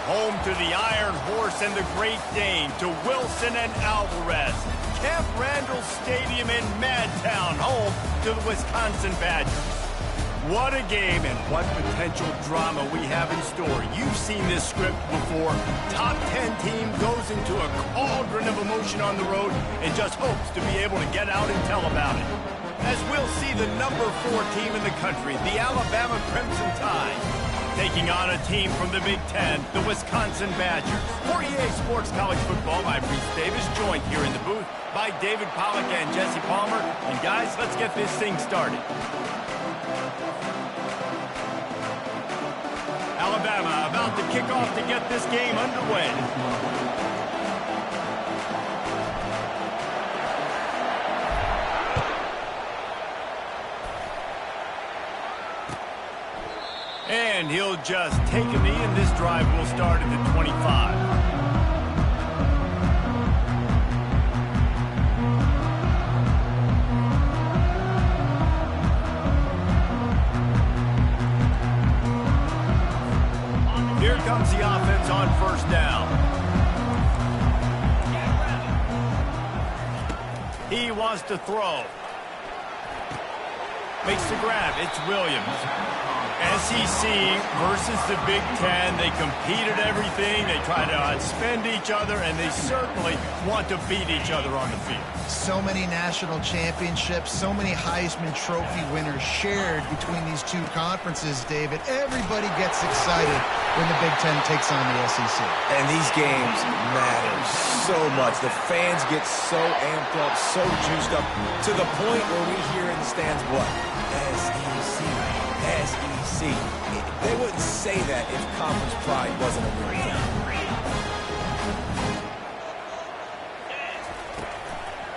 Home to the Iron Horse and the Great Dane, to Wilson and Alvarez. Camp Randall Stadium in Madtown, home to the Wisconsin Badgers. What a game and what potential drama we have in store. You've seen this script before. Top 10 team goes into a cauldron of emotion on the road and just hopes to be able to get out and tell about it. As we'll see the number 4 team in the country, the Alabama Crimson Tide, taking on a team from the Big Ten, the Wisconsin Badgers. For EA Sports College Football, I'm Reese Davis, joined here in the booth by David Pollack and Jesse Palmer. And guys, let's get this thing started. Alabama about to kick off to get this game underway. And he'll just take a knee, and this drive will start at the 25. Here comes the offense on first down. He wants to throw. Makes the grab. It's Williams. SEC versus the Big Ten. They compete at everything. They try to outspend each other, and they certainly want to beat each other on the field. So many national championships, so many Heisman Trophy winners shared between these two conferences, David. Everybody gets excited when the Big Ten takes on the SEC. And these games matter so much. The fans get so amped up, so juiced up, to the point where we hear in the stands, what? SEC. SEC. They wouldn't say that if conference pride wasn't a real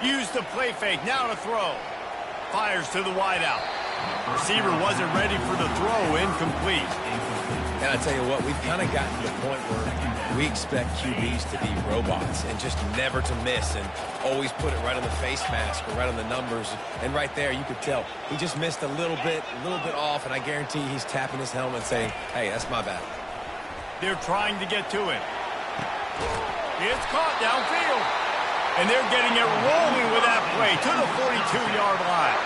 thing. Use the play fake, now to throw. Fires to the wideout. Receiver wasn't ready for the throw, incomplete. And I tell you what, we've kind of gotten to the point where we expect QBs to be robots and just never to miss and always put it right on the face mask or right on the numbers. And right there, you could tell he just missed a little bit off, and I guarantee he's tapping his helmet saying, hey, that's my bad. They're trying to get to it. It's caught downfield. And they're getting it rolling with that play to the 42-yard line.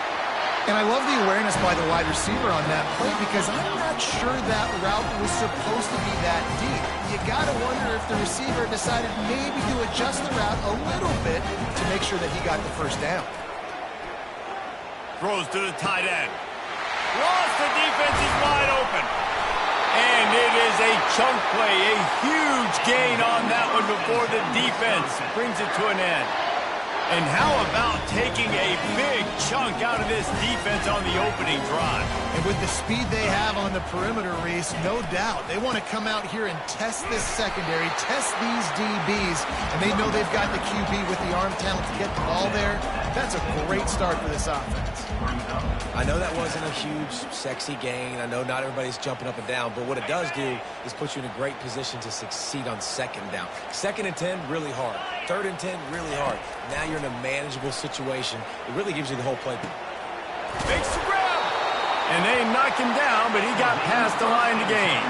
And I love the awareness by the wide receiver on that play, because I'm not sure that route was supposed to be that deep. You got to wonder if the receiver decided maybe to adjust the route a little bit to make sure that he got the first down. Throws to the tight end. Lost, the defense is wide open. And it is a chunk play, a huge gain on that one before the defense brings it to an end. And how about taking a big chunk out of this defense on the opening drive? And with the speed they have on the perimeter, Reese, no doubt, they want to come out here and test this secondary, test these DBs, and they know they've got the QB with the arm talent to get the ball there. That's a great start for this offense. I know that wasn't a huge, sexy gain. I know not everybody's jumping up and down, but what it does do is put you in a great position to succeed on second down. 2nd and 10, really hard. 3rd and 10, really hard. Now you're in a manageable situation. It really gives you the whole playbook. Makes the grab. And they knock him down, but he got past the line to gain.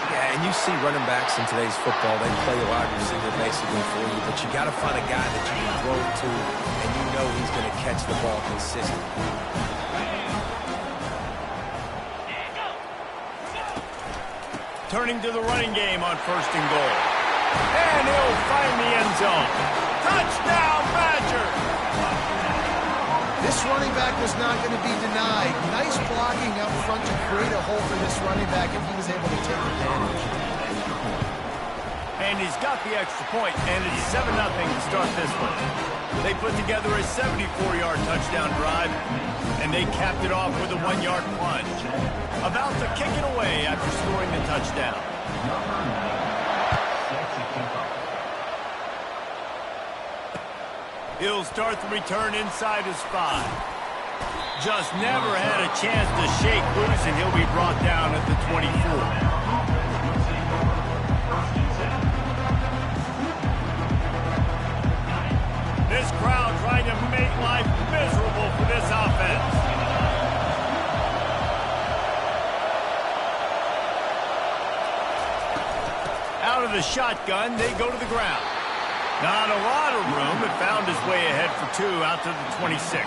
Yeah, and you see running backs in today's football, they play a wide receiver basically for you, but you got to find a guy that you can throw it to, and you know he's going to catch the ball consistently. Turning to the running game on 1st and goal. And he'll find the end zone. Touchdown, Badgers! This running back was not going to be denied. Nice blocking up front to create a hole for this running back, and he was able to take advantage. And he's got the extra point, and it's 7-0 to start this one. They put together a 74-yard touchdown drive, and they capped it off with a 1-yard plunge. About to kick it away after scoring the touchdown. He'll start the return inside his 5. Just never had a chance to shake loose, and he'll be brought down at the 24. This crowd trying to make life miserable for this offense. Out of the shotgun, they go to the ground. Not a lot of room, but found his way ahead for 2 out to the 26.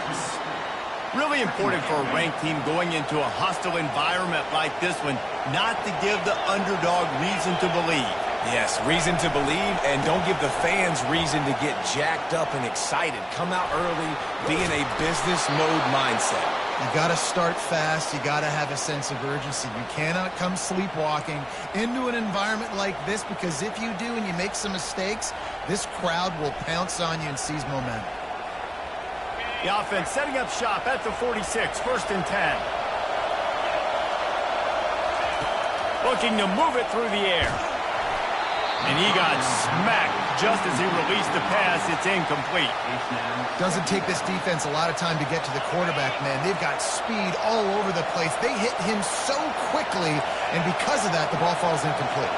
Really important for a ranked team going into a hostile environment like this one, not to give the underdog reason to believe. Yes, reason to believe, and don't give the fans reason to get jacked up and excited. Come out early, be in a business mode mindset. You got to start fast. You got to have a sense of urgency. You cannot come sleepwalking into an environment like this, because if you do and you make some mistakes, this crowd will pounce on you and seize momentum. The offense setting up shop at the 46, 1st and 10. Looking to move it through the air. And he got smacked just as he released the pass. It's incomplete. Doesn't take this defense a lot of time to get to the quarterback, man. They've got speed all over the place. They hit him so quickly, and because of that, the ball falls incomplete.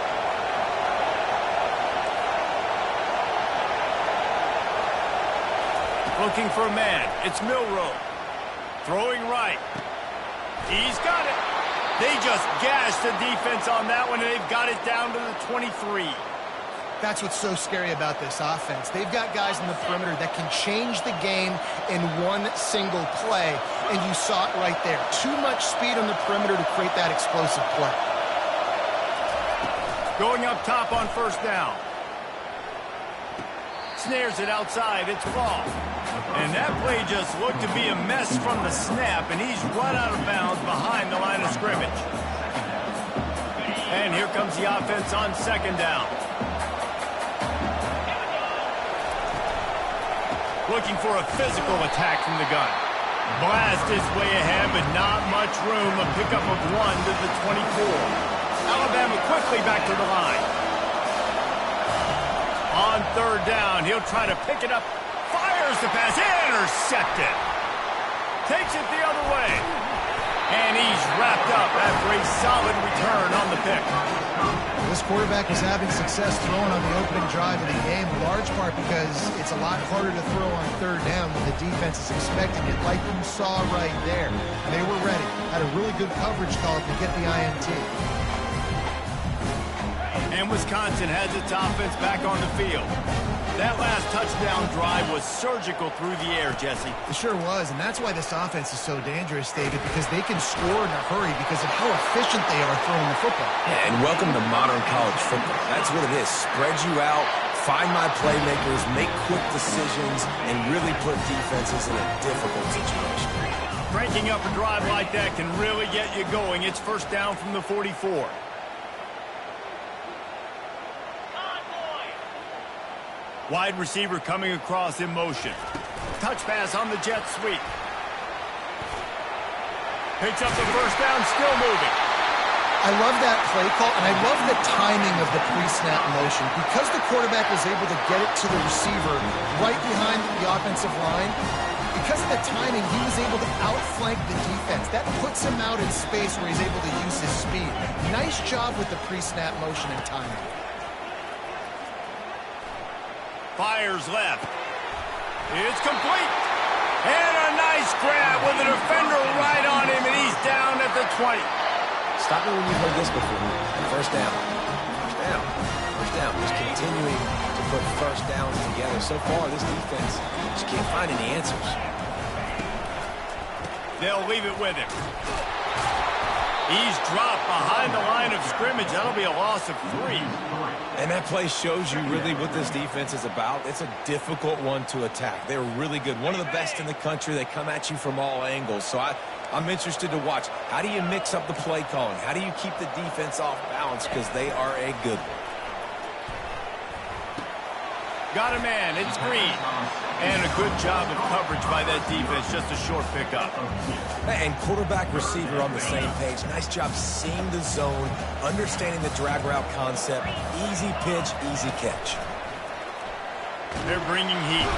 Looking for a man. It's Milroe. Throwing right. He's got it. They just gashed the defense on that one, and they've got it down to the 23. That's what's so scary about this offense. They've got guys in the perimeter that can change the game in one single play, and you saw it right there. Too much speed on the perimeter to create that explosive play. Going up top on 1st down. Snares it outside. It's ball. And that play just looked to be a mess from the snap, and he's run out of bounds behind the line of scrimmage. And here comes the offense on 2nd down. Looking for a physical attack from the gun. Blast his way ahead, but not much room. A pickup of 1 to the 24. Alabama quickly back to the line. On 3rd down, he'll try to pick it up. Fires the pass. Intercepted. Takes it the other way. And he's wrapped up after a solid return on the pick. This quarterback is having success throwing on the opening drive of the game, in large part because it's a lot harder to throw on 3rd down when the defense is expecting it, like you saw right there. They were ready. Had a really good coverage call to get the INT. And Wisconsin has its offense back on the field. That last touchdown drive was surgical through the air, Jesse. It sure was, and that's why this offense is so dangerous, David, because they can score in a hurry because of how efficient they are throwing the football. Yeah, and welcome to modern college football. That's what it is. Spread you out, find my playmakers, make quick decisions, and really put defenses in a difficult situation. Breaking up a drive like that can really get you going. It's 1st down from the 44. Wide receiver coming across in motion. Touch pass on the jet sweep. Picks up the 1st down, still moving. I love that play call, and I love the timing of the pre-snap motion. Because the quarterback was able to get it to the receiver right behind the offensive line, because of the timing, he was able to outflank the defense. That puts him out in space where he's able to use his speed. Nice job with the pre-snap motion and timing. Fires left. It's complete. And a nice grab with a defender right on him, and he's down at the 20. Stop me when you've heard this before. 1st down. 1st down. 1st down. Just continuing to put 1st downs together. So far, this defense just can't find any answers. They'll leave it with him. He's dropped behind the line of scrimmage. That'll be a loss of 3. And that play shows you really what this defense is about. It's a difficult one to attack. They're really good. One of the best in the country. They come at you from all angles. So I'm interested to watch. How do you mix up the play calling? How do you keep the defense off balance? Because they are a good one. Got a man. It's Green. And a good job of coverage by that defense. Just a short pickup. And quarterback receiver on the same page. Nice job seeing the zone, understanding the drag route concept. Easy pitch, easy catch. They're bringing heat.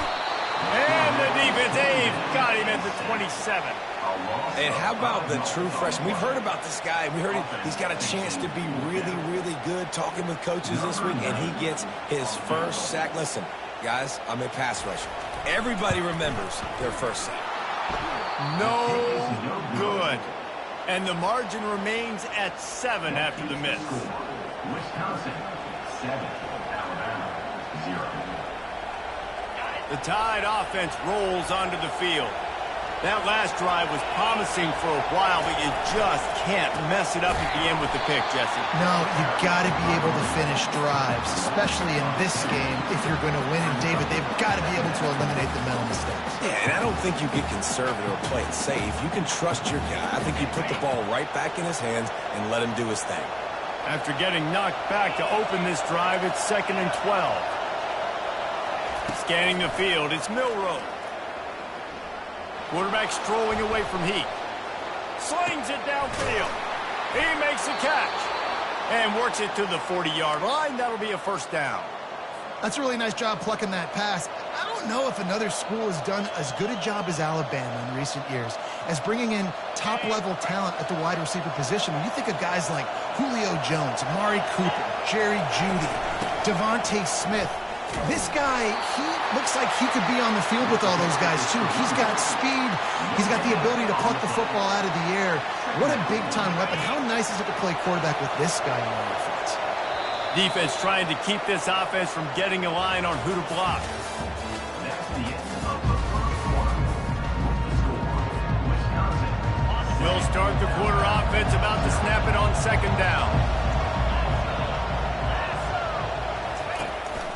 And the defense, they've got him at the 27. And how about the true freshman? We've heard about this guy. We heard he's got a chance to be really, really good. Talking with coaches this week, and he gets his 1st sack. Listen, guys, I'm a pass rusher. Everybody remembers their 1st sack. No good. And the margin remains at 7 after the miss. The Tide offense rolls onto the field. That last drive was promising for a while, but you just can't mess it up at the end with the pick, Jesse. No, you got to be able to finish drives, especially in this game if you're going to win. And, David, they've got to be able to eliminate the mental mistakes. Yeah, and I don't think you get conservative or play it safe. You can trust your guy. I think you put the ball right back in his hands and let him do his thing. After getting knocked back to open this drive, it's 2nd and 12. Scanning the field, it's Milroe. Quarterback strolling away from Heat. Slings it downfield. He makes the catch. And works it to the 40-yard line. That'll be a first down. That's a really nice job plucking that pass. I don't know if another school has done as good a job as Alabama in recent years as bringing in top-level talent at the wide receiver position. When you think of guys like Julio Jones, Amari Cooper, Jerry Jeudy, Devontae Smith, this guy, he looks like he could be on the field with all those guys, too. He's got speed. He's got the ability to pluck the football out of the air. What a big-time weapon. How nice is it to play quarterback with this guy on the offense? Defense trying to keep this offense from getting a line on who to block. We'll start the quarter offense, about to snap it on 2nd down.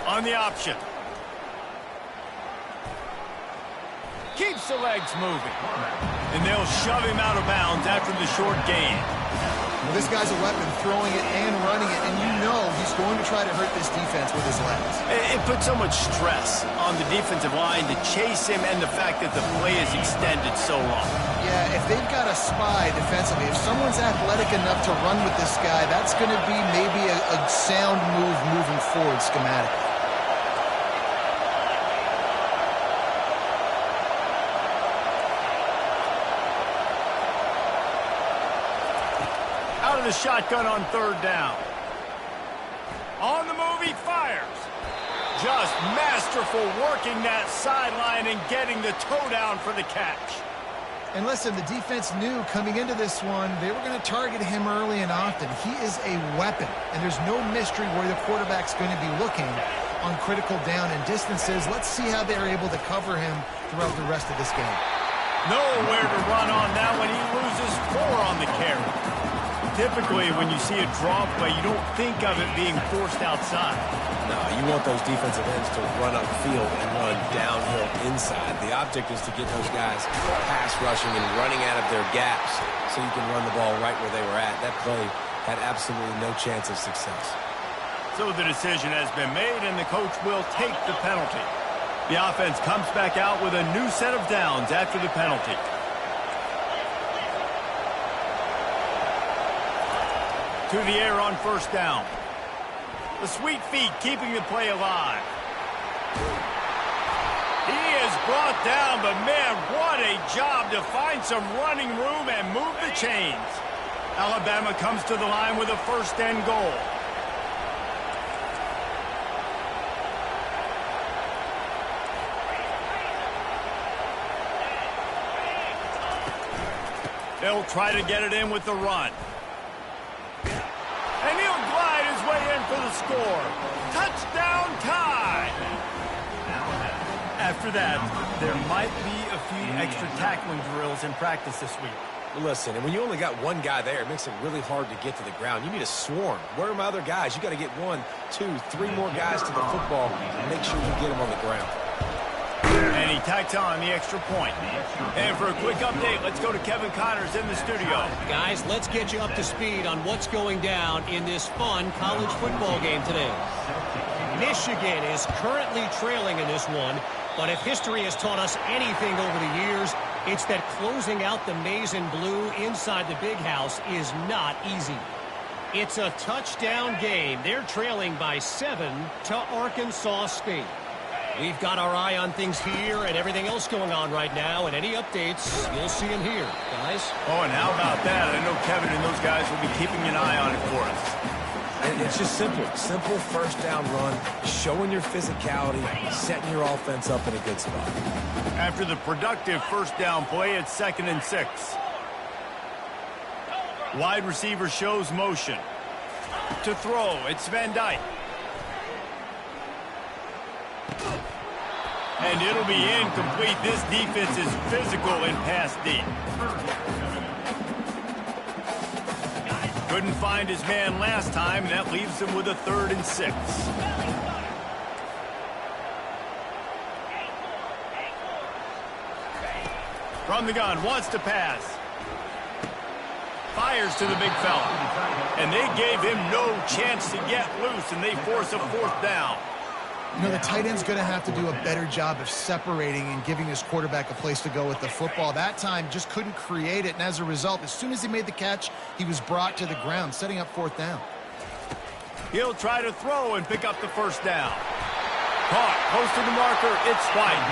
On the option. Keeps the legs moving. And they'll shove him out of bounds after the short gain. Well, this guy's a weapon, throwing it and running it, and you know he's going to try to hurt this defense with his legs. It puts so much stress on the defensive line to chase him, and the fact that the play is extended so long. Yeah, if they've got a spy defensively, if someone's athletic enough to run with this guy, that's going to be maybe a sound move moving forward schematically. Out of the shotgun on 3rd down. On the move, he fires. Just masterful working that sideline and getting the toe down for the catch. And listen, the defense knew coming into this one, they were going to target him early and often. He is a weapon, and there's no mystery where the quarterback's going to be looking on critical down and distances. Let's see how they're able to cover him throughout the rest of this game. Nowhere to run on that when he loses 4 on the carry. Typically, when you see a draw play, you don't think of it being forced outside. No, you want those defensive ends to run upfield and run downhill inside. The object is to get those guys pass rushing and running out of their gaps so you can run the ball right where they were at. That play had absolutely no chance of success. So the decision has been made, and the coach will take the penalty. The offense comes back out with a new set of downs after the penalty. To the air on 1st down. The sweet feet keeping the play alive. He is brought down, but man, what a job to find some running room and move the chains. Alabama comes to the line with a 1st and goal. They'll try to get it in with the run. And he'll glide his way in for the score. Touchdown Tide! After that, there might be a few extra tackling drills in practice this week. Listen, and when you only got one guy there, it makes it really hard to get to the ground. You need a swarm. Where are my other guys? You got to get 1, 2, 3 more guys to the football and make sure you get them on the ground. And he tacks on the extra point. And for a quick update, let's go to Kevin Connors in the studio. Guys, let's get you up to speed on what's going down in this fun college football game today. Michigan is currently trailing in this one, but if history has taught us anything over the years, it's that closing out the maize and blue inside the big house is not easy. It's a touchdown game. They're trailing by 7 to Arkansas State. We've got our eye on things here and everything else going on right now, and any updates, you'll see them here, guys. Oh, and how about that? I know Kevin and those guys will be keeping an eye on it for us. And it's just simple 1st down run, showing your physicality, setting your offense up in a good spot. After the productive 1st down play, it's 2nd and 6. Wide receiver shows motion. To throw, it's Van Dyke. And it'll be incomplete. This defense is physical and pass deep. Couldn't find his man last time. That leaves him with a 3rd and 6. From the gun, wants to pass. Fires to the big fella. And they gave him no chance to get loose, and they force a 4th down. You know, the tight end's going to have to do a better job of separating and giving his quarterback a place to go with the football. That time just couldn't create it, and as a result, as soon as he made the catch, he was brought to the ground, setting up 4th down. He'll try to throw and pick up the 1st down. Caught, close to the marker, it's White.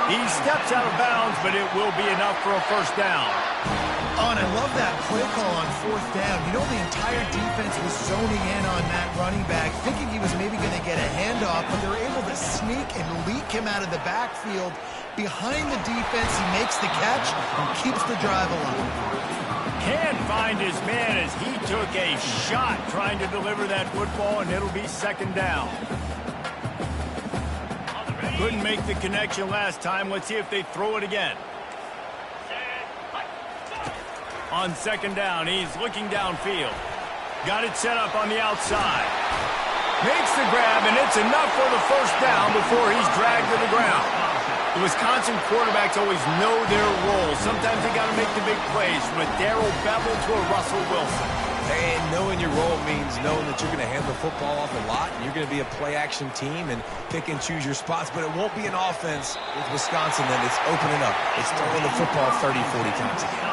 He steps out of bounds, but it will be enough for a 1st down. Oh, and I love that play call on 4th down. You know, the entire defense was zoning in on that running back, thinking he was maybe going to get a handoff, but they're able to sneak and leak him out of the backfield. Behind the defense, he makes the catch and keeps the drive alive. Can't find his man as he took a shot trying to deliver that football, and it'll be 2nd down. Couldn't make the connection last time. Let's see if they throw it again. On 2nd down, he's looking downfield. Got it set up on the outside. Makes the grab, and it's enough for the 1st down before he's dragged to the ground. The Wisconsin quarterbacks always know their role. Sometimes they got to make the big plays, from a Darrell Bevel to a Russell Wilson. And knowing your role means knowing that you're going to hand the football off a lot, and you're going to be a play-action team and pick and choose your spots, but it won't be an offense with Wisconsin that it's opening up. It's throwing the football 30, 40 times again.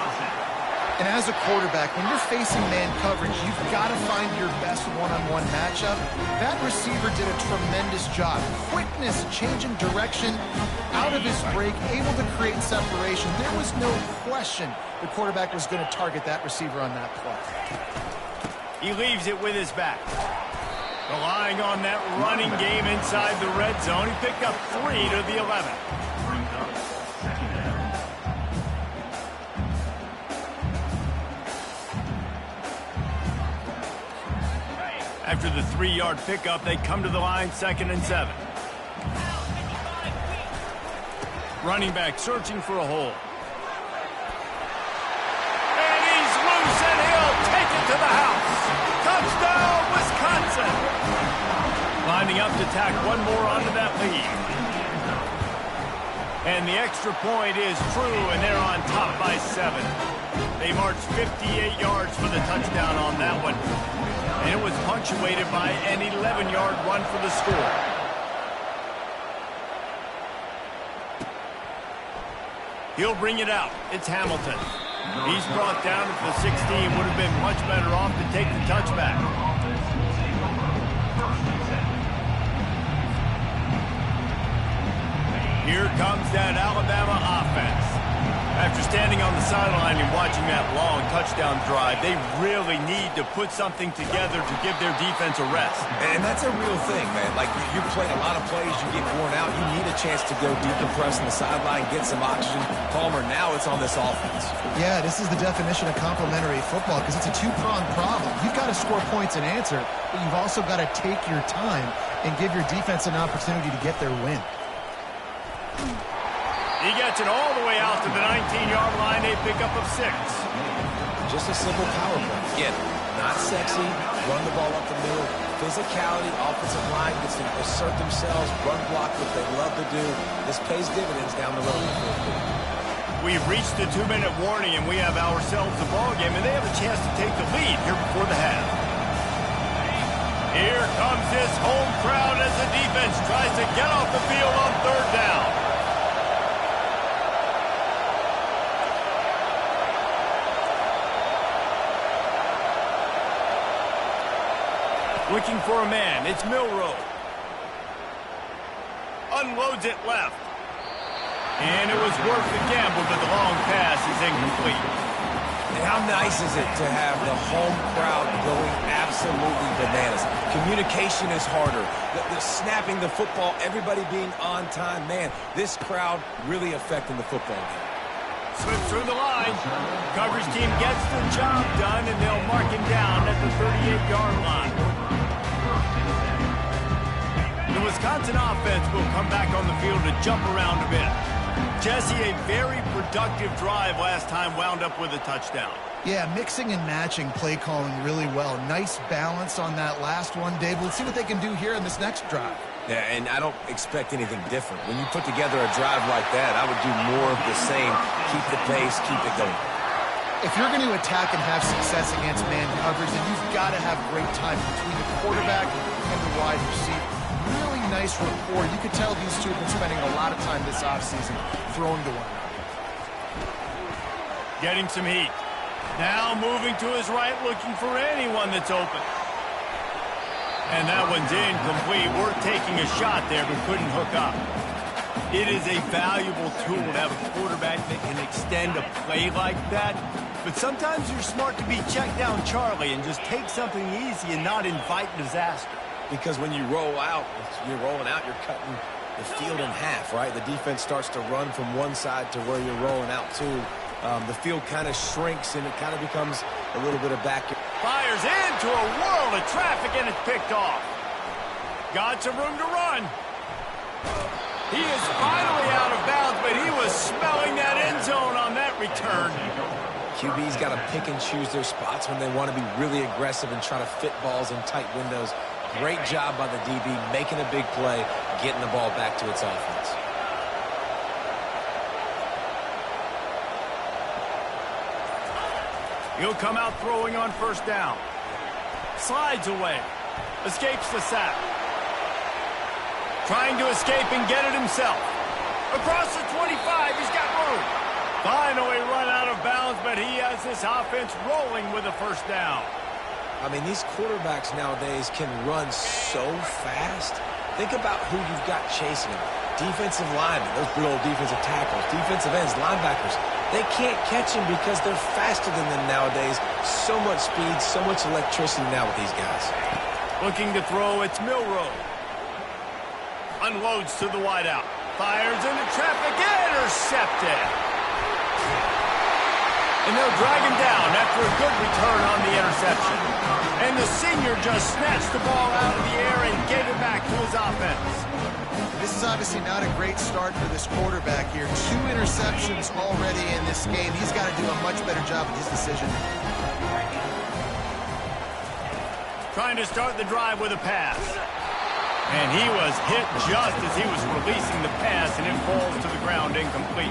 And as a quarterback, when you're facing man coverage, you've got to find your best one-on-one matchup. That receiver did a tremendous job. Quickness, changing direction, out of his break, able to create separation. There was no question the quarterback was going to target that receiver on that play. He leaves it with his back. Relying on that running game inside the red zone. He picked up 3 to the 11. After the 3-yard pickup, they come to the line, 2nd and 7. Running back searching for a hole. And he's loose, and he'll take it to the house. Touchdown, Wisconsin. Lining up to tack one more onto that lead. And the extra point is true, and they're on top by 7. They marched 58 yards for the touchdown on that one. And it was punctuated by an 11-yard run for the score. He'll bring it out. It's Hamilton. He's brought down at the 16. Would have been much better off to take the touchback. Here comes that Alabama offense. After standing on the sideline and watching that long touchdown drive, they really need to put something together to give their defense a rest. And that's a real thing, man. Like, you're playing a lot of plays, you get worn out, you need a chance to go decompress on the sideline, get some oxygen. Palmer, now it's on this offense. Yeah, this is the definition of complementary football because it's a two-pronged problem. You've got to score points and answer, but you've also got to take your time and give your defense an opportunity to get their win. He gets it all the way out to the 19-yard line. They pick up of 6. Just a simple power play. Again, not sexy, run the ball up the middle. Physicality, offensive line gets to assert themselves, run block, what they love to do. This pays dividends down the road. We've reached the 2-minute warning, and we have ourselves a ball game, and they have a chance to take the lead here before the half. Here comes this home crowd as the defense tries to get off the field on 3rd down. Looking for a man. It's Milroe. Unloads it left. And it was worth the gamble, but the long pass is incomplete. And how nice is it to have the home crowd going absolutely bananas? Communication is harder. The snapping the football, everybody being on time. Man, this crowd really affecting the football game. Slips through the line. Coverage team gets the job done, and they'll mark him down at the 38-yard line. The Wisconsin offense will come back on the field to jump around a bit. Jesse, a very productive drive last time wound up with a touchdown. Yeah, mixing and matching play calling really well. Nice balance on that last one, Dave. Let's see what they can do here in this next drive. Yeah, and I don't expect anything different. When you put together a drive like that, I would do more of the same. Keep the pace, keep it going. If you're going to attack and have success against man coverage, then you've got to have great time between the quarterback and the wide receiver. Really nice rapport. You could tell these two have been spending a lot of time this offseason throwing to one another. Getting some heat. Now moving to his right, looking for anyone that's open. And that one's incomplete. We're taking a shot there, but couldn't hook up. It is a valuable tool to have a quarterback that can extend a play like that. But sometimes you're smart to be check down Charlie and just take something easy and not invite disaster. Because when you roll out, you're rolling out, you're cutting the field in half, right? The defense starts to run from one side to where you're rolling out to. The field kind of shrinks and it kind of becomes a little bit of back. Fires into a world of traffic and it's picked off. Got some room to run. He is finally out of bounds, but he was smelling that end zone on that return. QB's got to pick and choose their spots when they want to be really aggressive and try to fit balls in tight windows. Great job by the DB making a big play, getting the ball back to its offense. He'll come out throwing on first down. Slides away. Escapes the sack. Trying to escape and get it himself. Across the 25, he's got room. Finally run out of bounds, but he has this offense rolling with a first down. I mean, these quarterbacks nowadays can run so fast. Think about who you've got chasing them. Defensive linemen, those good old defensive tackles, defensive ends, linebackers. They can't catch him because they're faster than them nowadays. So much speed, so much electricity now with these guys. Looking to throw, it's Milroe. Unloads to the wideout. Fires into traffic, intercepted. And they'll drag him down after a good return on the interception. And the senior just snatched the ball out of the air and gave it back to his offense. This is obviously not a great start for this quarterback here. 2 interceptions already in this game. He's got to do a much better job with his decision. Trying to start the drive with a pass. And he was hit just as he was releasing the pass, and it falls to the ground incomplete.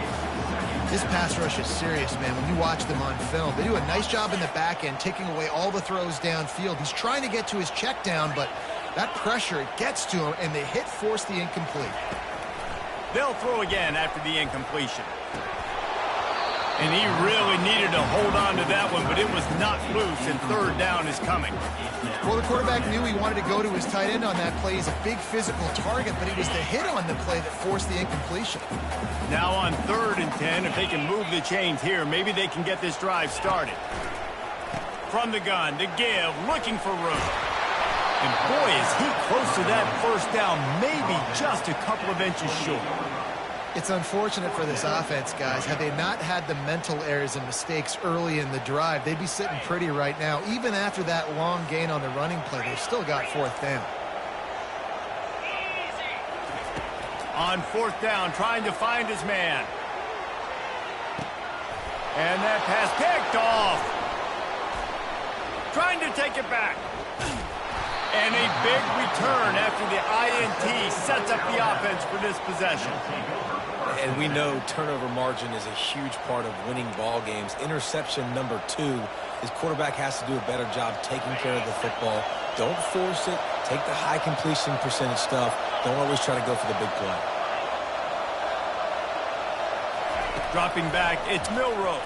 This pass rush is serious, man. When you watch them on film, they do a nice job in the back end, taking away all the throws downfield. He's trying to get to his check down, but that pressure gets to him, and the hit forced the incomplete. They'll throw again after the incompletion. And he really needed to hold on to that one, but it was knocked loose, and third down is coming. Well, the quarterback knew he wanted to go to his tight end on that play. He's a big physical target, but it was the hit on the play that forced the incompletion. Now on 3rd and 10, if they can move the chains here, maybe they can get this drive started. From the gun, to give, looking for room. And boy, is he close to that first down, maybe just a couple of inches short. It's unfortunate for this offense, guys. Had they not had the mental errors and mistakes early in the drive, they'd be sitting pretty right now. Even after that long gain on the running play, they've still got 4th down. On 4th down, trying to find his man. And that pass picked off. Trying to take it back. And a big return after the INT sets up the offense for this possession. And we know turnover margin is a huge part of winning ball games. Interception number 2. His quarterback has to do a better job taking care of the football. Don't force it. Take the high completion percentage stuff. Don't always try to go for the big play. Dropping back, it's Milroe.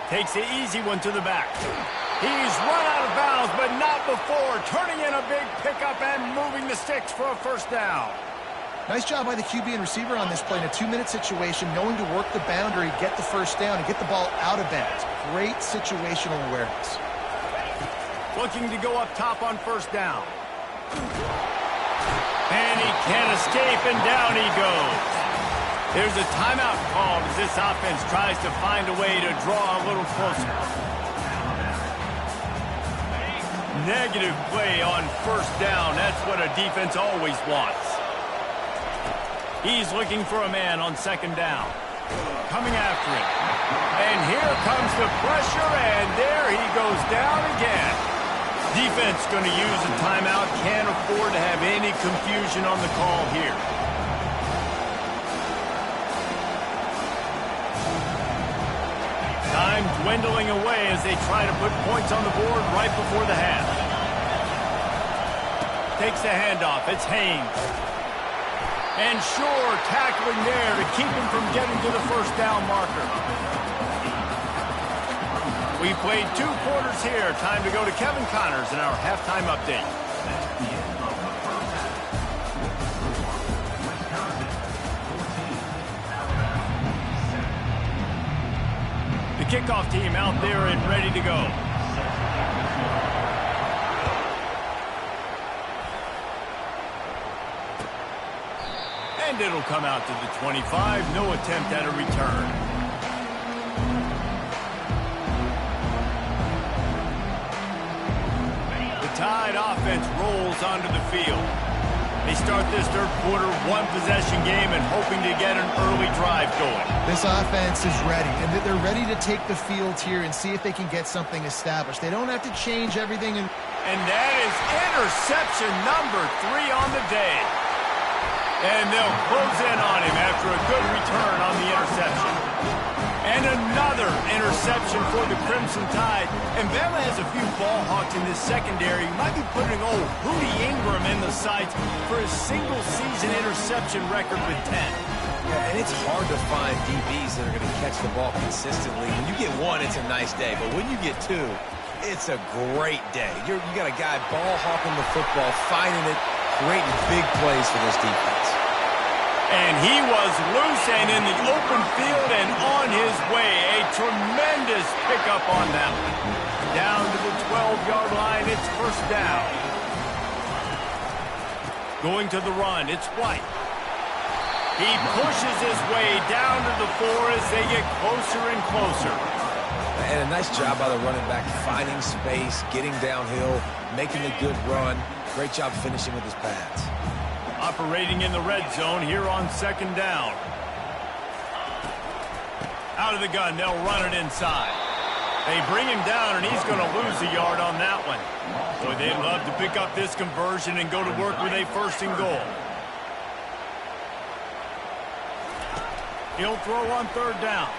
Takes the easy one to the back. He's run out of bounds, but not before. Turning in a big pickup and moving the sticks for a first down. Nice job by the QB and receiver on this play in a 2-minute situation, knowing to work the boundary, get the first down, and get the ball out of bounds. Great situational awareness. Looking to go up top on first down. And he can't escape, and down he goes. There's a timeout called as this offense tries to find a way to draw a little closer. Negative play on first down. That's what a defense always wants. He's looking for a man on second down. Coming after him. And here comes the pressure, and there he goes down again. Defense going to use a timeout. Can't afford to have any confusion on the call here. Time dwindling away as they try to put points on the board right before the half. Takes the handoff. It's Haynes. And Shore tackling there to keep him from getting to the first down marker. We played 2 quarters here. Time to go to Kevin Connors in our halftime update. The kickoff team out there and ready to go. And it'll come out to the 25. No attempt at a return. The Tide offense rolls onto the field. They start this third quarter, 1-possession game, and hoping to get an early drive going. This offense is ready, and they're ready to take the field here and see if they can get something established. They don't have to change everything. And that is interception number 3 on the day. And they'll close in on him after a good return on the interception. And another interception for the Crimson Tide. And Bama has a few ball hawks in this secondary. He might be putting old Hootie Ingram in the sights for his single-season interception record with 10. Yeah, and it's hard to find DBs that are going to catch the ball consistently. When you get 1, it's a nice day. But when you get 2, it's a great day. You got a guy ball hawking the football, finding it, creating big plays for this defense. And he was loose and in the open field and on his way. A tremendous pickup on that one. Down to the 12-yard line, it's first down. Going to the run, it's White. He pushes his way down to the 4 as they get closer and closer. And a nice job by the running back, finding space, getting downhill, making a good run. Great job finishing with his pads. Operating in the red zone here on second down. Out of the gun, they'll run it inside. They bring him down, and he's going to lose a yard on that one. Boy, they'd love to pick up this conversion and go to work with a first and goal. He'll throw on third down.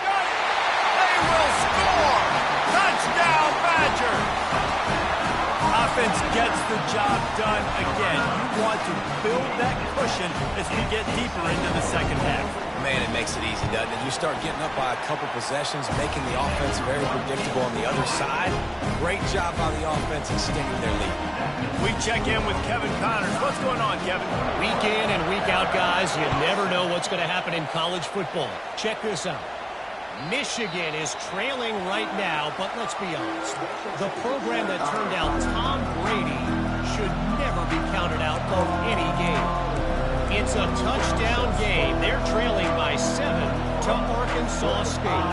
They will score! Touchdown, Badger! Offense gets the job done again. You want to build that cushion as we get deeper into the second half. Man, it makes it easy, doesn't it? You start getting up by a couple possessions, making the offense very predictable on the other side. Great job by the offense extending their lead. We check in with Kevin Connors. What's going on, Kevin? Week in and week out, guys, you never know what's going to happen in college football. Check this out. Michigan is trailing right now, but let's be honest. The program that turned out Tom Brady should never be counted out of any game. It's a touchdown game. They're trailing by 7 to Arkansas State.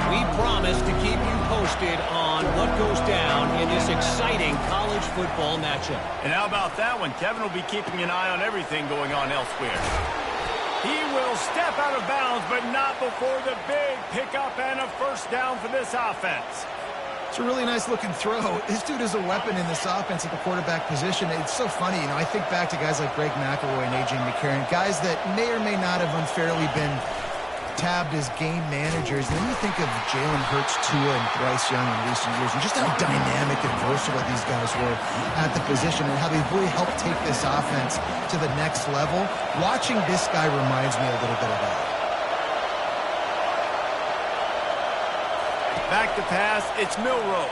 We promise to keep you posted on what goes down in this exciting college football matchup. And how about that one? Kevin will be keeping an eye on everything going on elsewhere. He will step out of bounds, but not before the big pickup and a first down for this offense. It's a really nice-looking throw. This dude is a weapon in this offense at the quarterback position. It's so funny, you know, I think back to guys like Greg McElroy and A.J. McCarron, guys that may or may not have unfairly been tabbed as game managers. And then you think of Jalen Hurts, Tua, and Bryce Young in recent years, and just how dynamic and versatile these guys were at the position and how they really helped take this offense to the next level. Watching this guy reminds me a little bit of that. Back to pass, it's Milroe.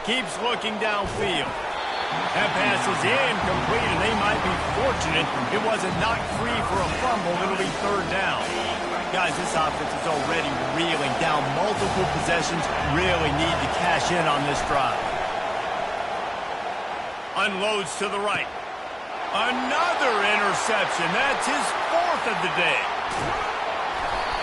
Keeps looking downfield. That pass is incomplete, and they might be fortunate it wasn't knocked free for a fumble. It'll be third down. Guys, this offense is already reeling down multiple possessions. Really need to cash in on this drive. Unloads to the right. Another interception. That's his 4th of the day.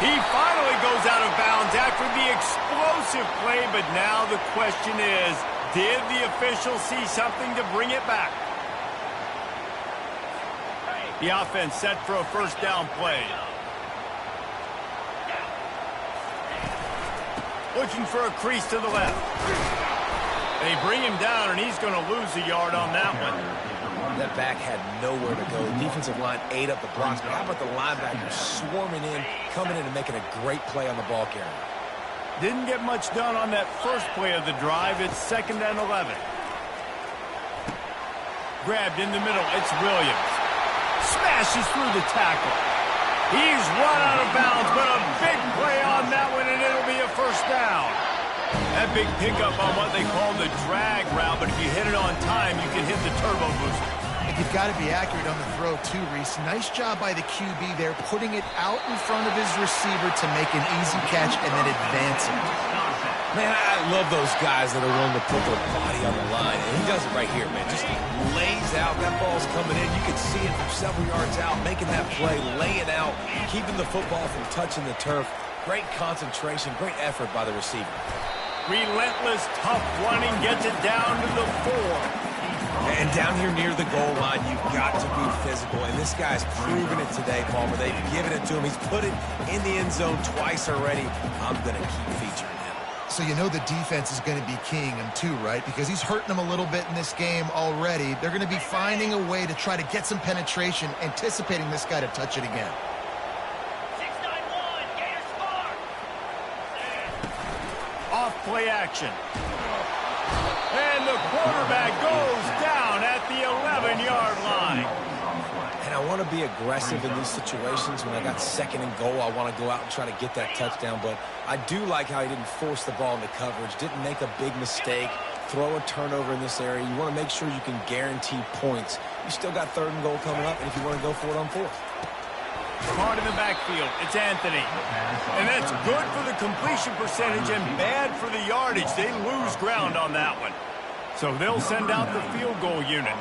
He finally goes out of bounds after the explosive play, but now the question is, did the official see something to bring it back? The offense set for a first down play. Looking for a crease to the left. They bring him down, and he's going to lose a yard on that one. That back had nowhere to go. The defensive line ate up the blocks, but how about the linebackers swarming in, coming in and making a great play on the ball carrier? Didn't get much done on that first play of the drive. It's 2nd and 11. Grabbed in the middle. It's Williams. Smashes through the tackle. He's run out of bounds, but a big play on that one, and it'll be a first down. That big pickup on what they call the drag route, but if you hit it on time, you can hit the turbo booster. And you've got to be accurate on the throw, too, Reese. Nice job by the QB there, putting it out in front of his receiver to make an easy catch and then advancing. Man, I love those guys that are willing to put their body on the line, and he does it right here, man. Just lays out. That ball's coming in. You can see it from several yards out, making that play, laying out, keeping the football from touching the turf. Great concentration, great effort by the receiver. Relentless, tough running, gets it down to the 4. And down here near the goal line, you've got to be physical. And this guy's proven it today, Palmer. They've given it to him. He's put it in the end zone twice already. I'm going to keep featuring him. So you know the defense is going to be keying him too, right? Because he's hurting them a little bit in this game already. They're going to be finding a way to try to get some penetration, anticipating this guy to touch it again. Off-play action. And the quarterback goes down at the 11-yard line. And I want to be aggressive in these situations. When I got 2nd and goal, I want to go out and try to get that touchdown. But I do like how he didn't force the ball into coverage, didn't make a big mistake, throw a turnover in this area. You want to make sure you can guarantee points. You still got 3rd and goal coming up, and if you want to go for it on 4th. Caught in the backfield. It's Anthony. And that's good for the completion percentage and bad for the yardage. They lose ground on that one. So they'll send out the field goal unit.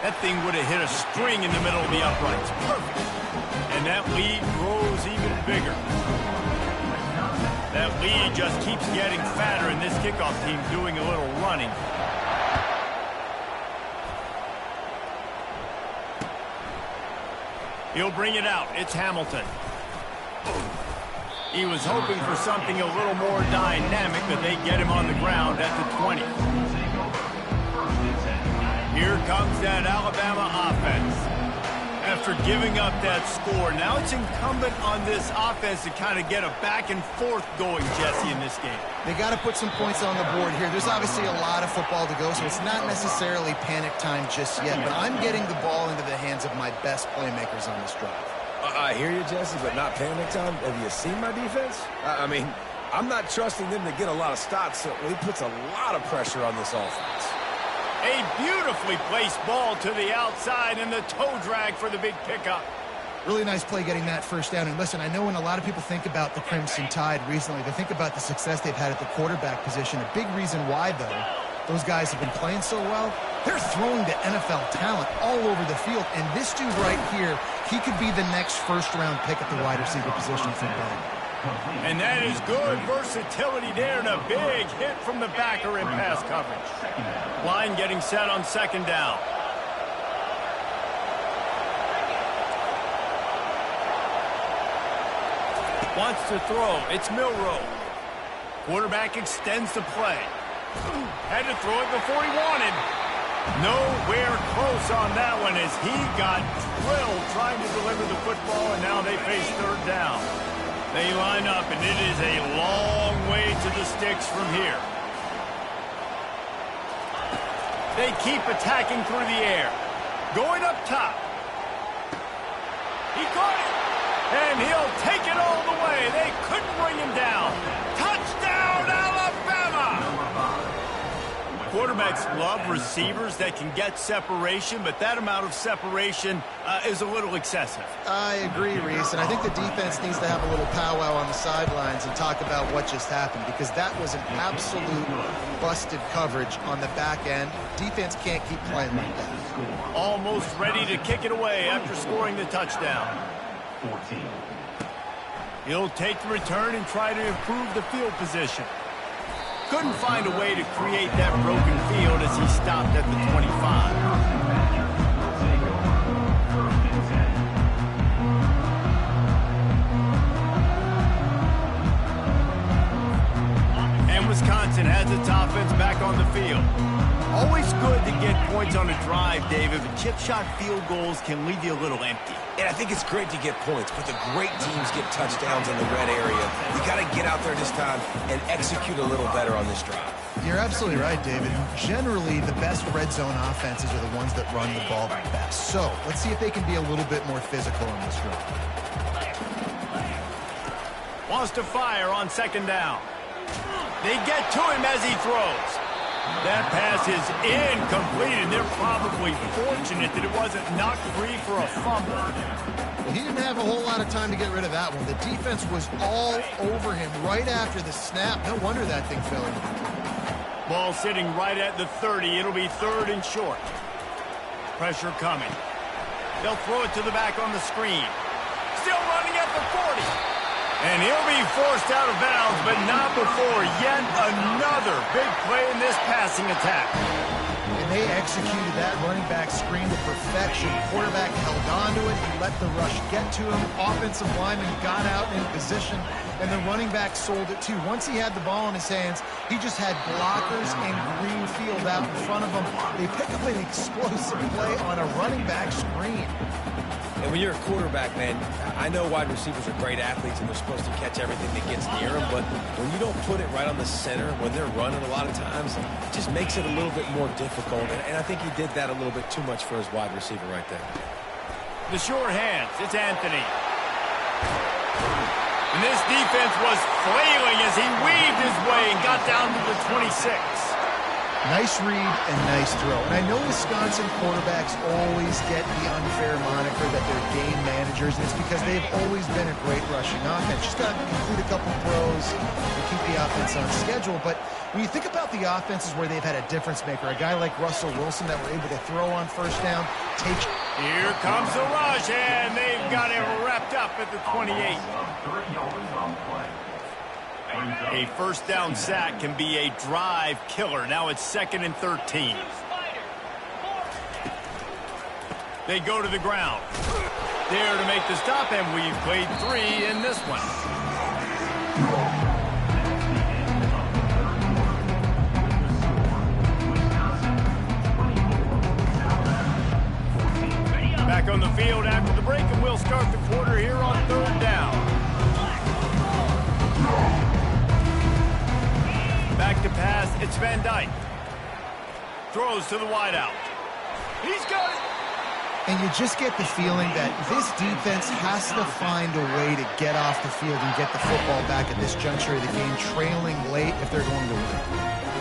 That thing would have hit a string in the middle of the uprights. Perfect. And that lead grows even bigger. That lead just keeps getting fatter, and this kickoff team doing a little running. He'll bring it out. It's Hamilton. He was hoping for something a little more dynamic, but they get him on the ground at the 20. Here comes that Alabama offense. After giving up that score, now it's incumbent on this offense to kind of get a back and forth going, Jesse, in this game. They got to put some points on the board here. There's obviously a lot of football to go, so it's not necessarily panic time just yet, but I'm getting the ball into the hands of my best playmakers on this drive. I hear you, Jesse, but not panic time. Have you seen my defense? I mean, I'm not trusting them to get a lot of stops, so he puts a lot of pressure on this offense. A beautifully placed ball to the outside and the toe drag for the big pickup. Really nice play getting that first down. And listen, I know when a lot of people think about the Crimson Tide recently, they think about the success they've had at the quarterback position. A big reason why, though, those guys have been playing so well, they're throwing to NFL talent all over the field. And this dude right here, he could be the next first-round pick at the wide receiver position for Bama. And that is good versatility there, and a big hit from the backer in pass coverage. Line getting set on 2nd down. Wants to throw. It's Milroe. Quarterback extends the play. Had to throw it before he wanted. Nowhere close on that one as he got drilled trying to deliver the football, and now they face 3rd down. They line up, and it is a long way to the sticks from here. They keep attacking through the air. Going up top. He caught it, and he'll take it all the way. They couldn't bring him down. Touchdown, Alabama! Quarterbacks love receivers that can get separation, but that amount of separation is a little excessive. I agree, Reese, and I think the defense needs to have a little powwow on the sidelines and talk about what just happened, because that was an absolute busted coverage on the back end. Defense can't keep playing like that. Almost ready to kick it away after scoring the touchdown. 14. He'll take the return and try to improve the field position. Couldn't find a way to create that broken field as he stopped at the 25. And Wisconsin has its offense back on the field. Always good to get points on a drive, David, but chip shot field goals can leave you a little empty. And I think it's great to get points, but the great teams get touchdowns in the red area. You got to get out there this time and execute a little better on this drive. You're absolutely right, David. Generally, the best red zone offenses are the ones that run the ball the best. So let's see if they can be a little bit more physical in this drive. Wants to fire on second down. They get to him as he throws. That pass is incomplete, and they're probably fortunate that it wasn't knocked free for a fumble. Well, he didn't have a whole lot of time to get rid of that one. The defense was all over him right after the snap. No wonder that thing fell in. Ball sitting right at the 30. It'll be third and short. Pressure coming. They'll throw it to the back on the screen. Still running at the 40. And he'll be forced out of bounds, but not before yet another big play in this passing attack. And they executed that running back screen to perfection. Quarterback held on to it. He let the rush get to him. Offensive lineman got out in position, and the running back sold it too. Once he had the ball in his hands, he just had blockers and green field out in front of him. They pick up an explosive play on a running back screen. And when you're a quarterback, man, I know wide receivers are great athletes and they're supposed to catch everything that gets near them, but when you don't put it right on the center, when they're running a lot of times, it just makes it a little bit more difficult. And I think he did that a little bit too much for his wide receiver right there. The short hands, it's Anthony. And this defense was flailing as he weaved his way and got down to the 26. Nice read and nice throw. And I know Wisconsin quarterbacks always get the unfair moniker that they're game managers, and it's because they've always been a great rushing offense. Just got to complete a couple throws and keep the offense on schedule. But when you think about the offenses where they've had a difference maker, a guy like Russell Wilson that were able to throw on first down, take... Here comes the rush, and they've got him wrapped up at the 28. A first down sack can be a drive killer. Now it's 2nd and 13. They go to the ground. There to make the stop, and we've played 3 in this one. Back on the field after the break, and we'll start the quarter here on 3rd down. Back to pass, it's Van Dyke. Throws to the wideout. He's got it. And you just get the feeling that this defense has to find a way to get off the field and get the football back at this juncture of the game, trailing late if they're going to win.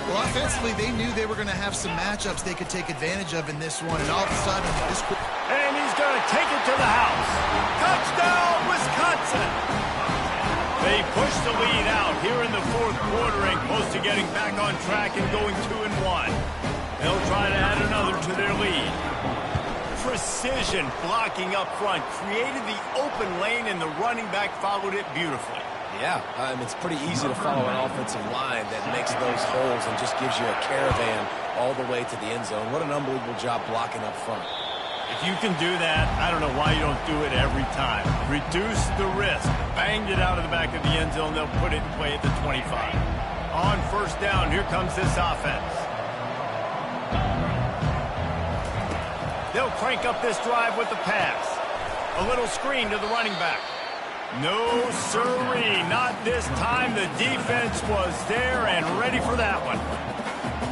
Well, offensively, they knew they were going to have some matchups they could take advantage of in this one, and all of a sudden, this... And he's going to take it to the house. Touchdown, Wisconsin! They push the lead out here in the 4th quarter and close to getting back on track and going 2-1. They'll try to add another to their lead. Precision blocking up front created the open lane, and the running back followed it beautifully. Yeah, it's pretty easy to follow an offensive line that makes those holes and just gives you a caravan all the way to the end zone. What an unbelievable job blocking up front. If you can do that, I don't know why you don't do it every time. Reduce the risk. Banged it out of the back of the end zone. They'll put it in play at the 25. On first down, here comes this offense. They'll crank up this drive with the pass. A little screen to the running back. No sirree, not this time. The defense was there and ready for that one.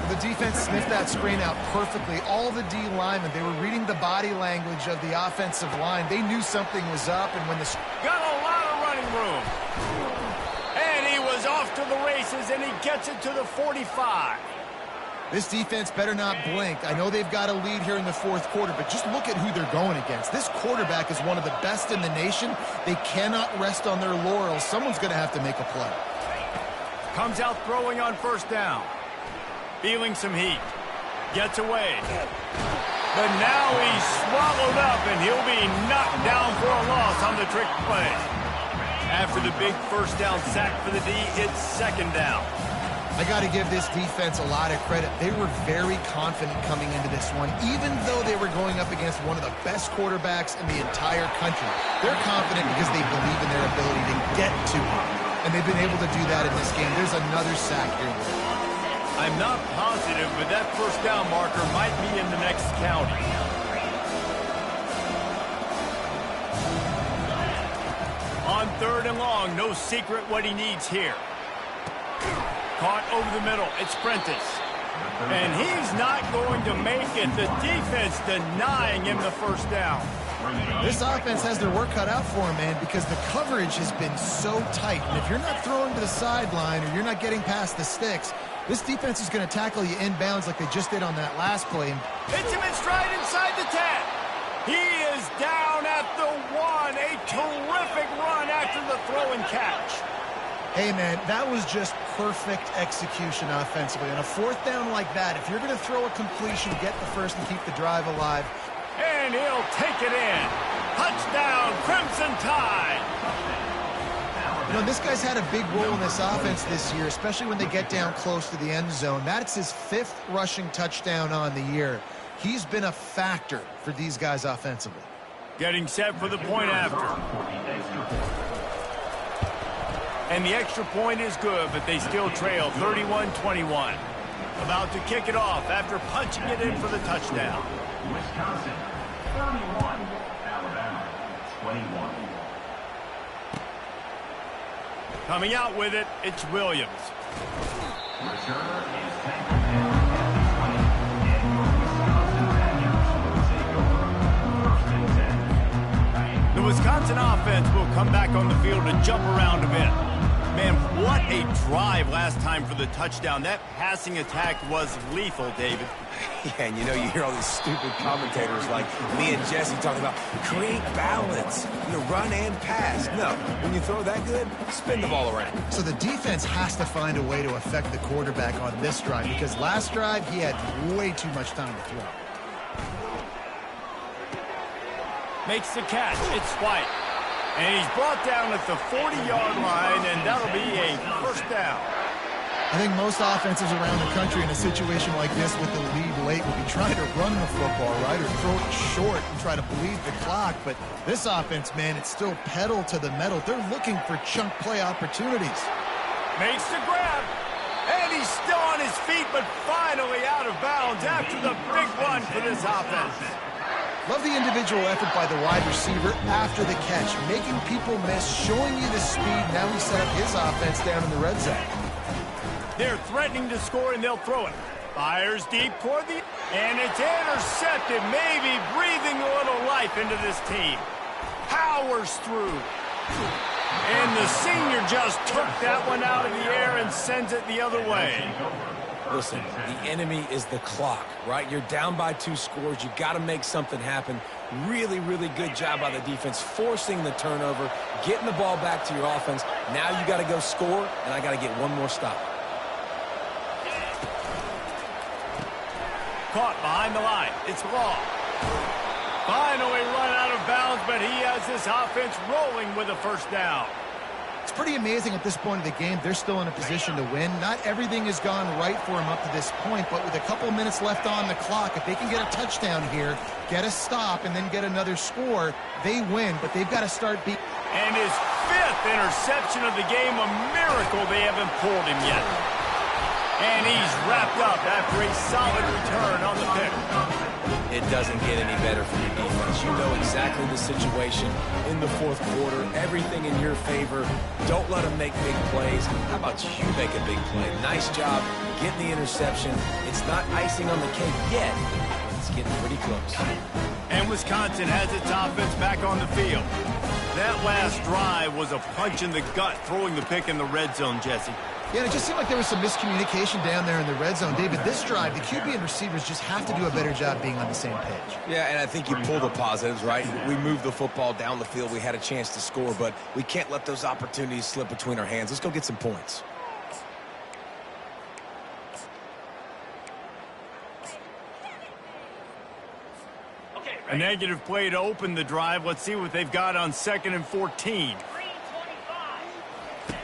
The defense sniffed that screen out perfectly. All the D linemen, they were reading the body language of the offensive line. They knew something was up, and when the... Got a lot of running room. And he was off to the races, and he gets it to the 45. This defense better not blink. I know they've got a lead here in the fourth quarter, but just look at who they're going against. This quarterback is one of the best in the nation. They cannot rest on their laurels. Someone's going to have to make a play. Comes out throwing on first down. Feeling some heat. Gets away. But now he's swallowed up, and he'll be knocked down for a loss on the trick play. After the big first down sack for the D, it's second down. I got to give this defense a lot of credit. They were very confident coming into this one, even though they were going up against one of the best quarterbacks in the entire country. They're confident because they believe in their ability to get to him, and they've been able to do that in this game. There's another sack here. I'm not positive, but that first down marker might be in the next county. On third and long, no secret what he needs here. Caught over the middle. It's Prentice. And he's not going to make it. The defense denying him the first down. This offense has their work cut out for them, man, because the coverage has been so tight. And if you're not throwing to the sideline or you're not getting past the sticks, this defense is going to tackle you inbounds like they just did on that last play. Hits him in stride inside the 10. He is down at the 1. A terrific run after the throw and catch. Hey, man, that was just perfect execution offensively. On a fourth down like that, if you're going to throw a completion, get the first and keep the drive alive. And he'll take it in. Touchdown, Crimson Tide. You know, this guy's had a big role in this offense this year, especially when they get down close to the end zone. That's his 5th rushing touchdown on the year. He's been a factor for these guys offensively. Getting set for the point after. And the extra point is good, but they still trail 31-21. About to kick it off after punching it in for the touchdown. Wisconsin, 31. Alabama, 21. Coming out with it, it's Williams. Returner is Tanker. Wisconsin Badgers will take over 1st and 10. The Wisconsin offense will come back on the field to jump around a bit. Man, what a drive last time for the touchdown. That passing attack was lethal, David. Yeah, and you know, you hear all these stupid commentators like me and Jesse talking about create balance, run and pass. No, when you throw that good, spin the ball around. So the defense has to find a way to affect the quarterback on this drive, because last drive he had way too much time to throw. Makes the catch. It's White. And he's brought down at the 40-yard line, and that'll be a first down. I think most offenses around the country in a situation like this with the lead late will be trying to run the football, right, or throw it short and try to bleed the clock. But this offense, man, it's still pedal to the metal. They're looking for chunk play opportunities. Makes the grab. And he's still on his feet, but finally out of bounds after the big run for this offense. Love the individual effort by the wide receiver after the catch, making people miss, showing you the speed. Now he set up his offense down in the red zone. They're threatening to score, and they'll throw it. Fires deep toward the... And it's intercepted, maybe breathing a little life into this team. Powers through. And the senior just took that one out of the air and sends it the other way. Listen, the enemy is the clock, right? You're down by 2 scores. You got to make something happen. Really, really good job by the defense, forcing the turnover, getting the ball back to your offense. Now you got to go score, and I got to get one more stop. Caught behind the line. It's Law. Finally run out of bounds, but he has this offense rolling with a first down. It's pretty amazing at this point of the game. They're still in a position to win. Not everything has gone right for them up to this point, but with a couple minutes left on the clock, if they can get a touchdown here, get a stop, and then get another score, they win. But they've got to start beating. And his 5th interception of the game, a miracle they haven't pulled him yet. And he's wrapped up after a solid return on the pick. It doesn't get any better for your defense. You know exactly the situation in the fourth quarter. Everything in your favor. Don't let them make big plays. How about you make a big play? Nice job getting the interception. It's not icing on the cake yet, but it's getting pretty close. And Wisconsin has its offense back on the field. That last drive was a punch in the gut, throwing the pick in the red zone, Jesse. Yeah, and it just seemed like there was some miscommunication down there in the red zone. David, this drive, the QB and receivers just have to do a better job being on the same page. Yeah, and I think you pull the positives, right? We moved the football down the field. We had a chance to score, but we can't let those opportunities slip between our hands. Let's go get some points. A negative play to open the drive. Let's see what they've got on 2nd and 14.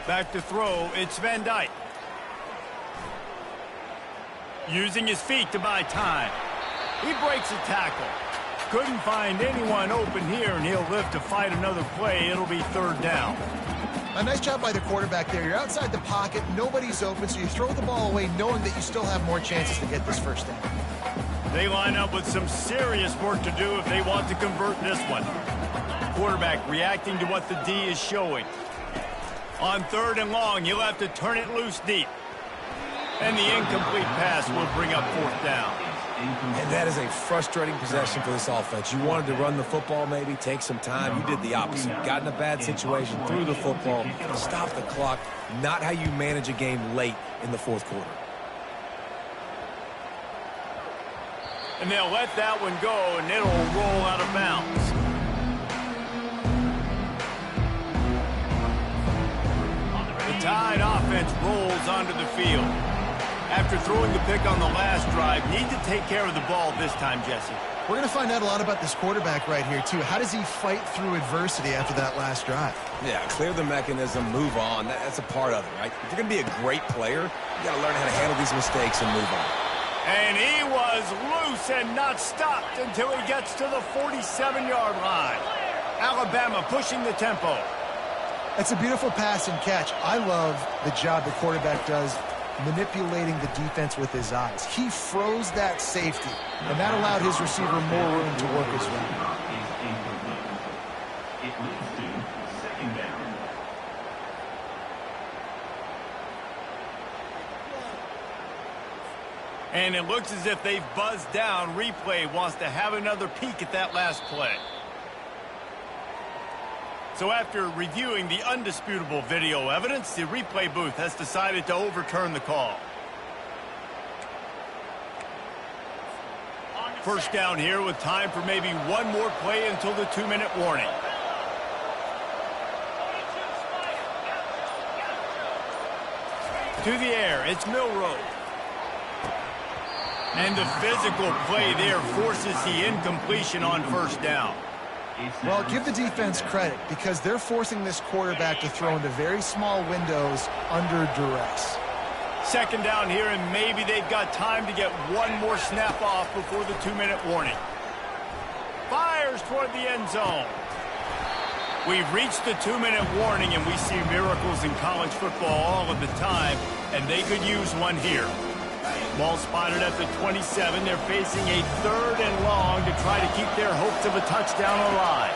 Back to throw, it's Van Dyke. Using his feet to buy time. He breaks a tackle. Couldn't find anyone open here, and he'll live to fight another play. It'll be 3rd down. A nice job by the quarterback there. You're outside the pocket, nobody's open, so you throw the ball away knowing that you still have more chances to get this first down. They line up with some serious work to do if they want to convert this one. Quarterback reacting to what the D is showing. On 3rd and long, you'll have to turn it loose deep. And the incomplete pass will bring up 4th down. And that is a frustrating possession for this offense. You wanted to run the football, maybe take some time. You did the opposite. Got in a bad situation, threw the football, stopped the clock. Not how you manage a game late in the 4th quarter. And they'll let that one go, and it'll roll out of bounds. The Tide offense rolls onto the field. After throwing the pick on the last drive, need to take care of the ball this time, Jesse. We're going to find out a lot about this quarterback right here, too. How does he fight through adversity after that last drive? Yeah, clear the mechanism, move on. That's a part of it, right? If you're going to be a great player, you got to learn how to handle these mistakes and move on. And he was loose and not stopped until he gets to the 47-yard line. Alabama pushing the tempo. That's a beautiful pass and catch. I love the job the quarterback does manipulating the defense with his eyes. He froze that safety, and that allowed his receiver more room to work as well. It leads to 2nd down. And it looks as if they've buzzed down. Replay wants to have another peek at that last play. So after reviewing the undisputable video evidence, the replay booth has decided to overturn the call. First down here with time for maybe one more play until the 2-minute warning. To the air, it's Milroe. And the physical play there forces the incompletion on 1st down. Well, give the defense credit because they're forcing this quarterback to throw into very small windows under duress. 2nd down here, and maybe they've got time to get one more snap off before the 2-minute warning. Fires toward the end zone. We've reached the 2-minute warning, and we see miracles in college football all of the time, and they could use one here. Ball spotted at the 27. They're facing a 3rd and long to try to keep their hopes of a touchdown alive.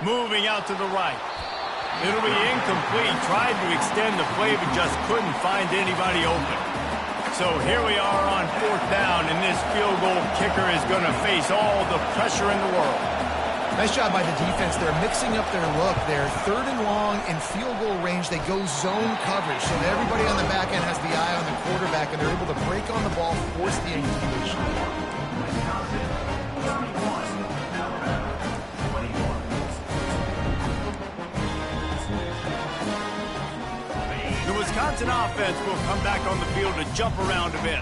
Moving out to the right. It'll be incomplete. Tried to extend the play, but just couldn't find anybody open. So here we are on 4th down, and this field goal kicker is going to face all the pressure in the world. Nice job by the defense. They're mixing up their look. They're 3rd and long in field goal range. They go zone coverage, so that everybody on the back end has the eye on the quarterback, and they're able to break on the ball, force the incompletion. The Wisconsin offense will come back on the field to jump around a bit.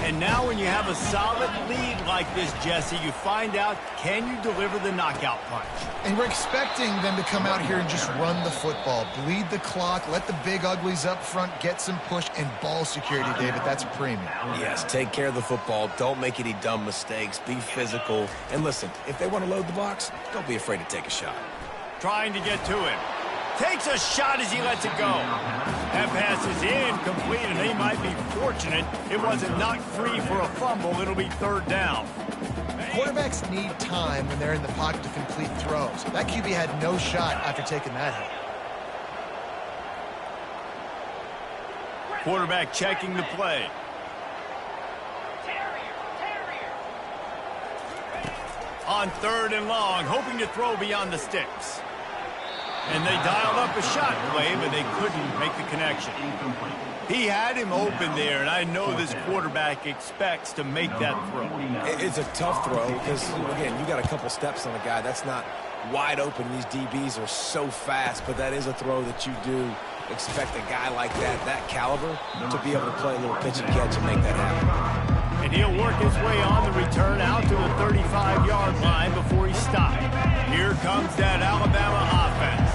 And now when you have a solid lead like this, Jesse, you find out, can you deliver the knockout punch? And we're expecting them to come out here and just run the football, bleed the clock, let the big uglies up front get some push, and ball security, David. That's a premium. Yes, take care of the football. Don't make any dumb mistakes. Be physical. And listen, if they want to load the box, don't be afraid to take a shot. Trying to get to him. Takes a shot as he lets it go. That pass is incomplete, and they might be fortunate it wasn't knocked free for a fumble. It'll be 3rd down. Quarterbacks need time when they're in the pocket to complete throws. That QB had no shot after taking that hit. Quarterback checking the play. On 3rd and long, hoping to throw beyond the sticks. And they dialed up a shot play, but they couldn't make the connection. He had him open there, and I know this quarterback expects to make that throw. It's a tough throw because, again, you got a couple steps on a guy. That's not wide open. These DBs are so fast, but that is a throw that you do expect a guy like that caliber, to be able to play a little pitch and catch and make that happen. And he'll work his way on the return out to the 35-yard line before he stopped. Here comes that Alabama offense.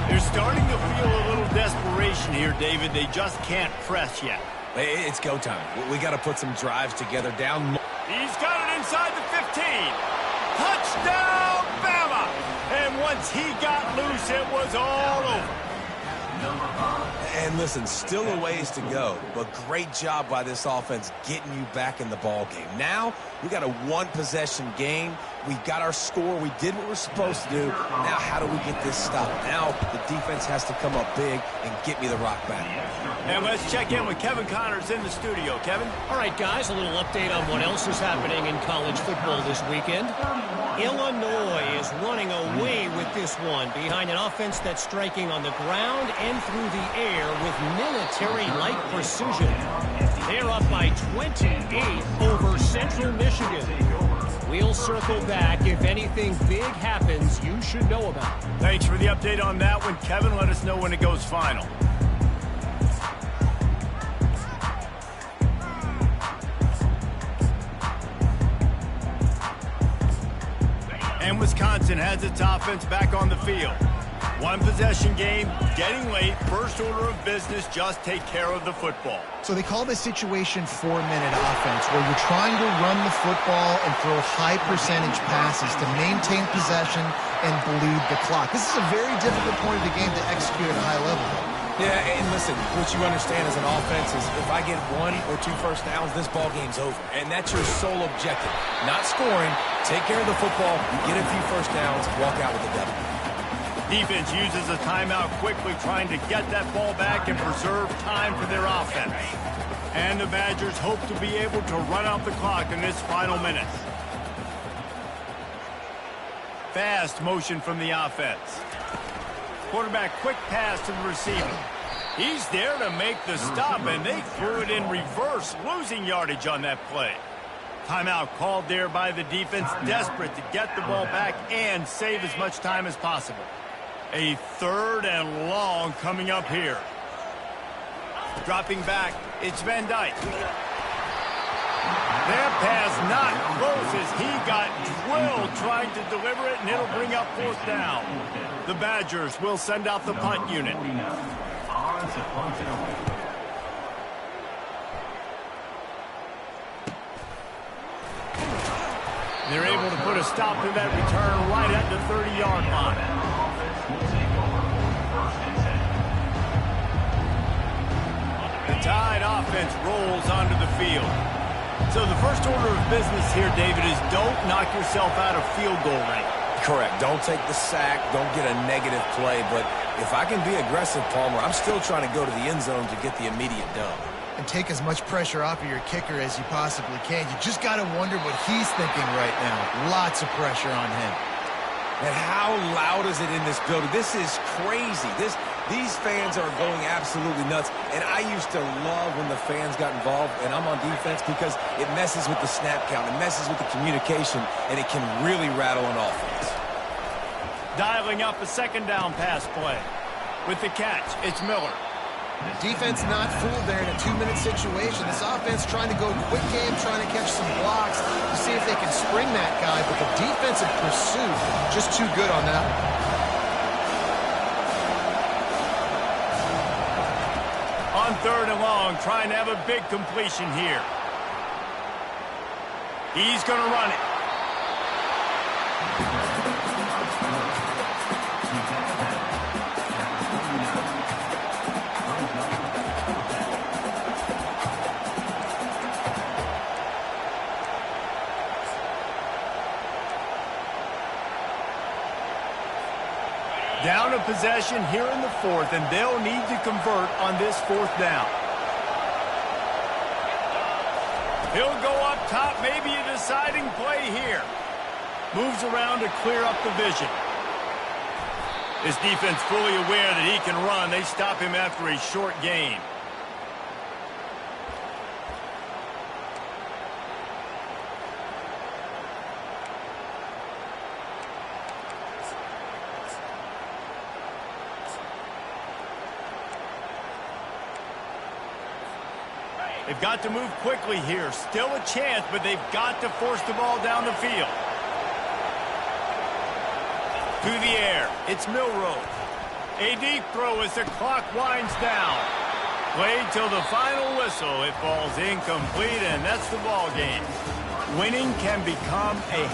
They're starting to feel a little desperation here, David. They just can't press yet. It's go time. We got to put some drives together down. He's got it inside the 15. Touchdown, Bama! And once he got loose, it was all over. And listen, still a ways to go, but great job by this offense getting you back in the ball game. Now, we got a one-possession game. We got our score. We did what we're supposed to do. Now, how do we get this stopped? Now, the defense has to come up big and get me the rock back. And let's check in with Kevin Connors in the studio. Kevin? All right, guys, a little update on what else is happening in college football this weekend. Illinois is running away with this one behind an offense that's striking on the ground and through the air with military-like precision. They're up by 28 over Central Michigan. We'll circle back. If anything big happens, you should know about it. Thanks for the update on that one, Kevin. Let us know when it goes final. And Wisconsin has its offense back on the field. One possession game, getting late, first order of business, just take care of the football. So they call this situation 4-minute offense, where you're trying to run the football and throw high percentage passes to maintain possession and bleed the clock. This is a very difficult point of the game to execute at a high level. Yeah, and listen, what you understand as an offense is if I get 1 or 2 first downs, this ball game's over. And that's your sole objective. Not scoring, take care of the football, you get a few first downs, walk out with the W. Defense uses a timeout quickly, trying to get that ball back and preserve time for their offense. And the Badgers hope to be able to run out the clock in this final minute. Fast motion from the offense. Quarterback quick pass to the receiver. He's there to make the stop, and they threw it in reverse, losing yardage on that play. Timeout called there by the defense, desperate to get the ball back and save as much time as possible. A 3rd and long coming up here. Dropping back, it's Van Dyke. That pass not close as he got drilled trying to deliver it, and it'll bring up 4th down. The Badgers will send out the punt unit. They're able to put a stop to that return right at the 30-yard line. The Tide offense rolls onto the field. So the first order of business here, David, is don't knock yourself out of field goal range. Correct. Don't take the sack. Don't get a negative play. But if I can be aggressive, Palmer, I'm still trying to go to the end zone to get the immediate dub. And take as much pressure off of your kicker as you possibly can. You just got to wonder what he's thinking right now. Lots of pressure on him. And how loud is it in this building? This is crazy. These fans are going absolutely nuts. And I used to love when the fans got involved, and I'm on defense, because it messes with the snap count. It messes with the communication, and it can really rattle an offense. Dialing up a 2nd down pass play. With the catch, it's Miller. Defense not fooled there in a 2-minute situation. This offense trying to go quick game, trying to catch some blocks to see if they can spring that guy, but the defensive pursuit just too good on that one. On 3rd and long, trying to have a big completion here. He's going to run it. Down a possession here in the 4th, and they'll need to convert on this 4th down. He'll go up top, maybe a deciding play here. Moves around to clear up the vision. This defense fully aware that he can run. They stop him after a short gain. They've got to move quickly here. Still a chance, but they've got to force the ball down the field. Through the air, it's Milrow. A deep throw as the clock winds down. Played till the final whistle. It falls incomplete, and that's the ball game. Winning can become a